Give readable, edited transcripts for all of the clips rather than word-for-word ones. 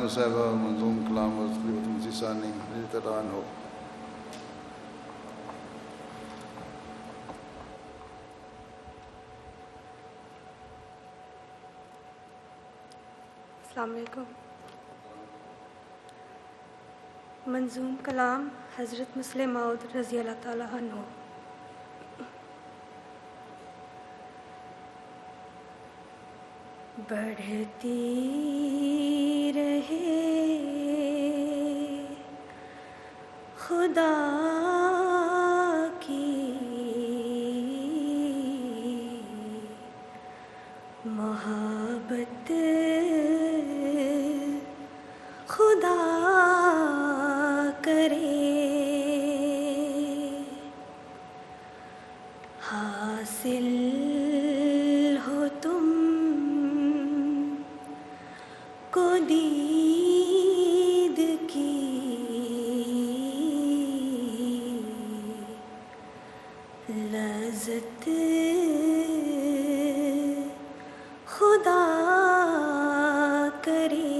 में साहबा और मंजूम कलाम मसीसानी तरान हो। अस्सलाम वालेकुम। मंजूम कलाम हज़रत मुस्लिम मौद रज़ी अल्लाह ताला अन्हु। बढ़ती रहे खुदा की मोहब्बत, खुदा करे हासिल हो तुम को दीद की लज़्ज़त, खुदा करे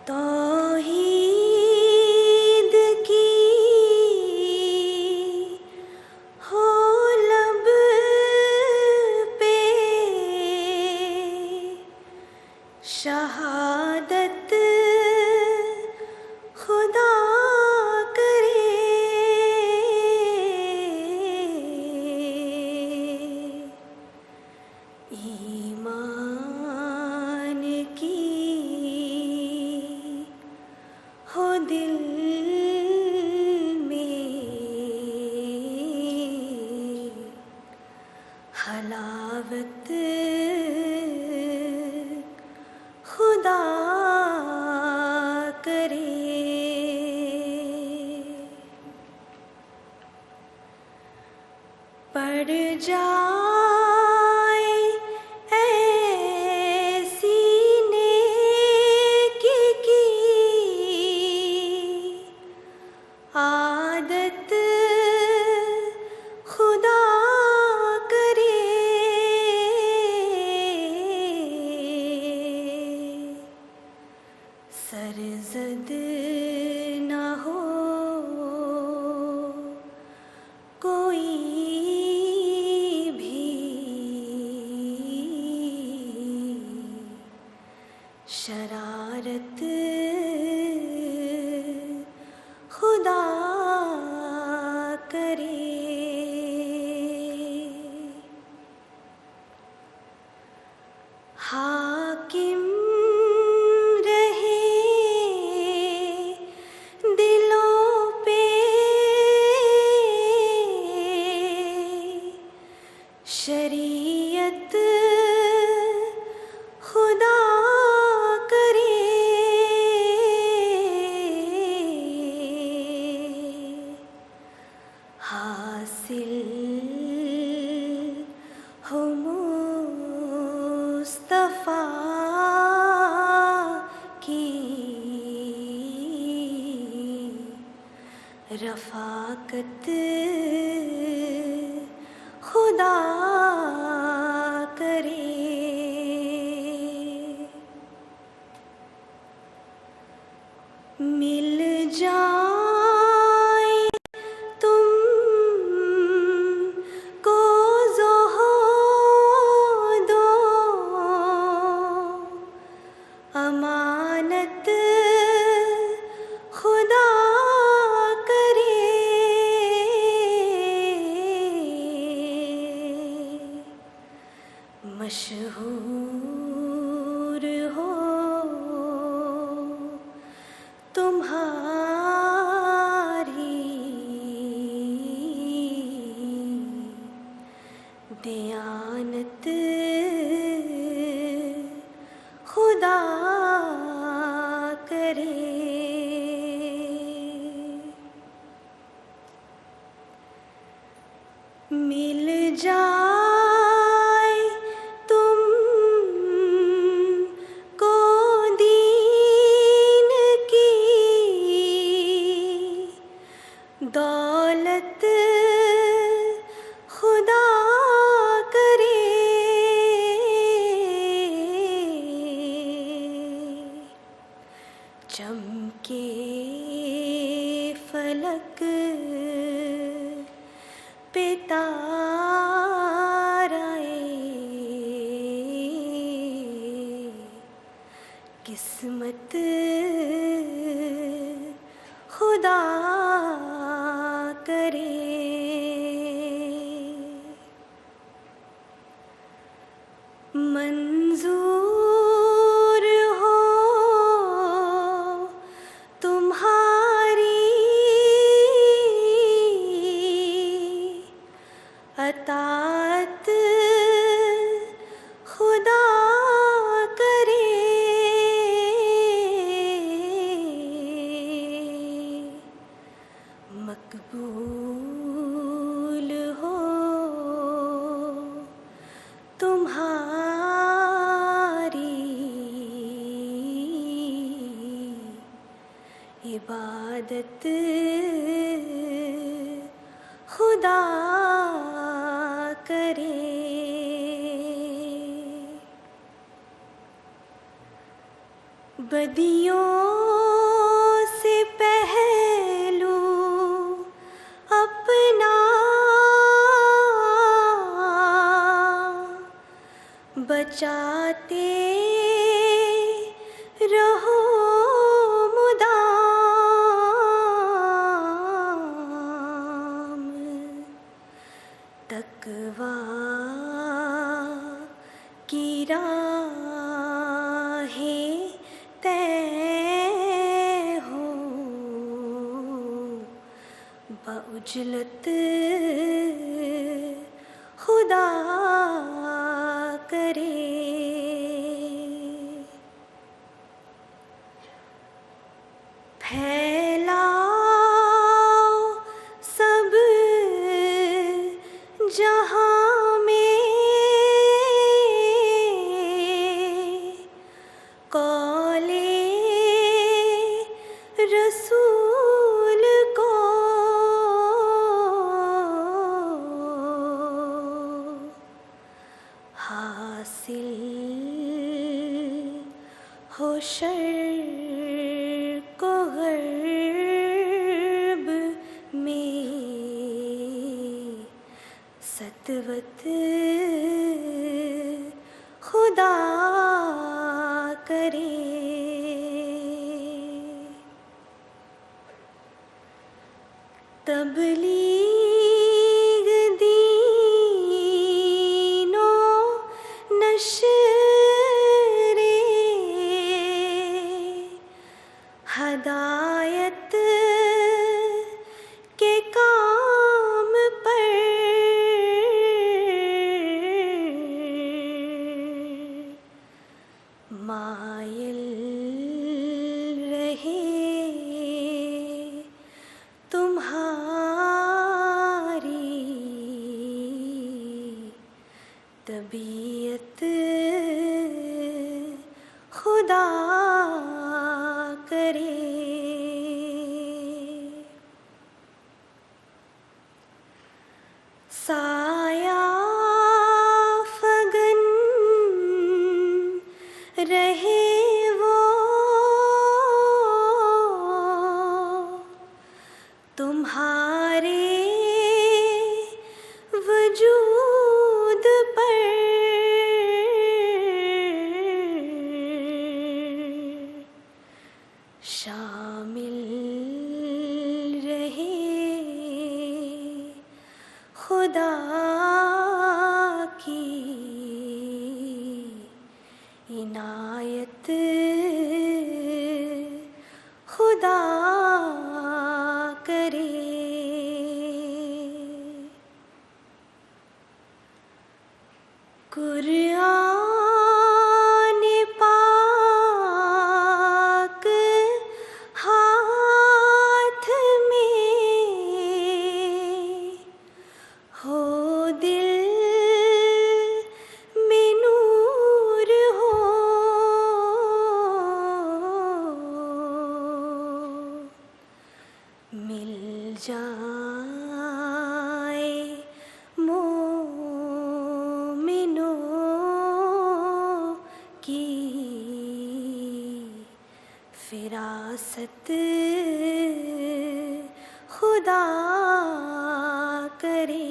तौहीद की हो लब पे शहादत, खुदा करे ईमान की हो दिल में हलावत, खुदा करे पड़ जाए ऐसी नेकी की आदत, खुदा करे सरज़द न हो कोई भी शरारत, खुदा करे हाकिम रहे दिलों पे शरीयत, खुदा करे हासिल हो मुस्तफ़ा की रफ़ाकत, खुदा करे मिल जाए तुम को ज़ुहूदो अमानत, खुदा करे मशहूर हो तुम्हारी दयानत, खुदा करे मिल जाए तुम को दीन की दौलत, खुदा करे किस्मत खुदा करे। मंजूर हो तुम्हारी अतात खुदा करे। मकबूल हो तुम्हारी इबादत खुदा करे। बदियों से पहलू अपना बचाते रहो मुदाम। तकवा की राहें तय हो बउजलत खुदा करे। फैलाओ सब जहां में कौले रसूल को। हासिल हो शर्क़ को ग़र्ब में सतवत खुदा करे। तबलीग दीनो नशरे हदायत के काम पर मायल रहे तुम्हारी तबीयत खुदा करे। साया फगन रहे वो तुम्हारे वजूद पर। शामिल रहे खुदा की इनायत खुदा करे। कुरान पाक हाथ में हो दिल में नूर हो मिल जाए मोमिनों की फिरासत खुदा करे।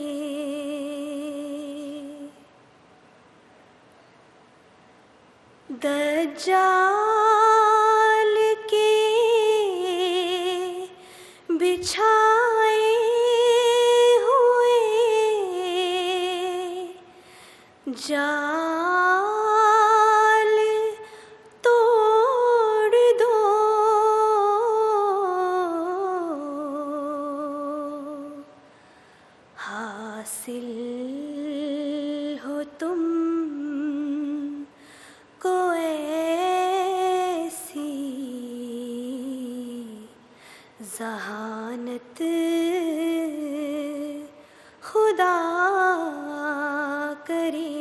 दज्जाल बिछाए हुए जाल तोड़ दो, हासिल हो तुम को ऐसी ज़हानत खुदा करे।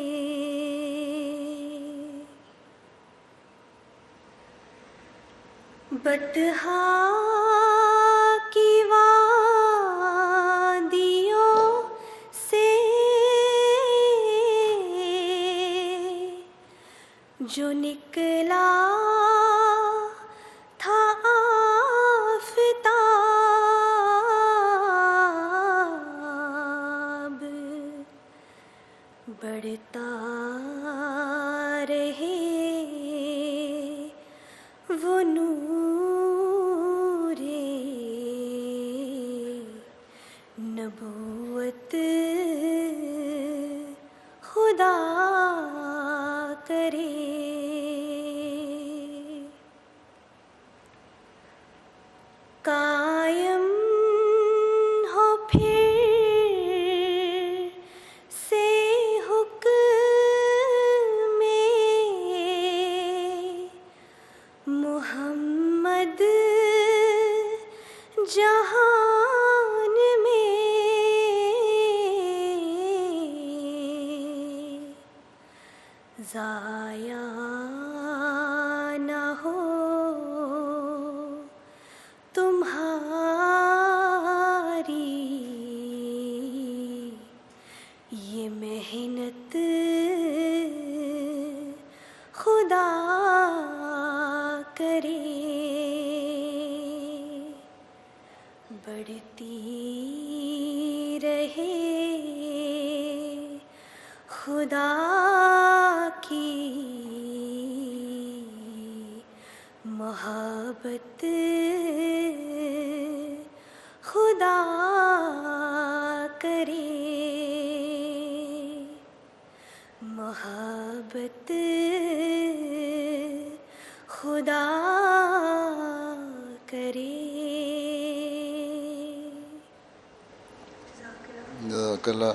बतहा की वादियों से जो निकला था आफ़ताब, बढ़ता रहे वो नूरे नबूवत खुदा करे। कायम हो फिर से हुक्म-ए मुहम्मद जहान में, ज़ाया न हो तुम्हारी ये मेहनत खुदा करे। बढ़ती रहे खुदा की मोहब्बत खुदा करे। मोहब्बत खुदा करे। जज़ाकल्लाह।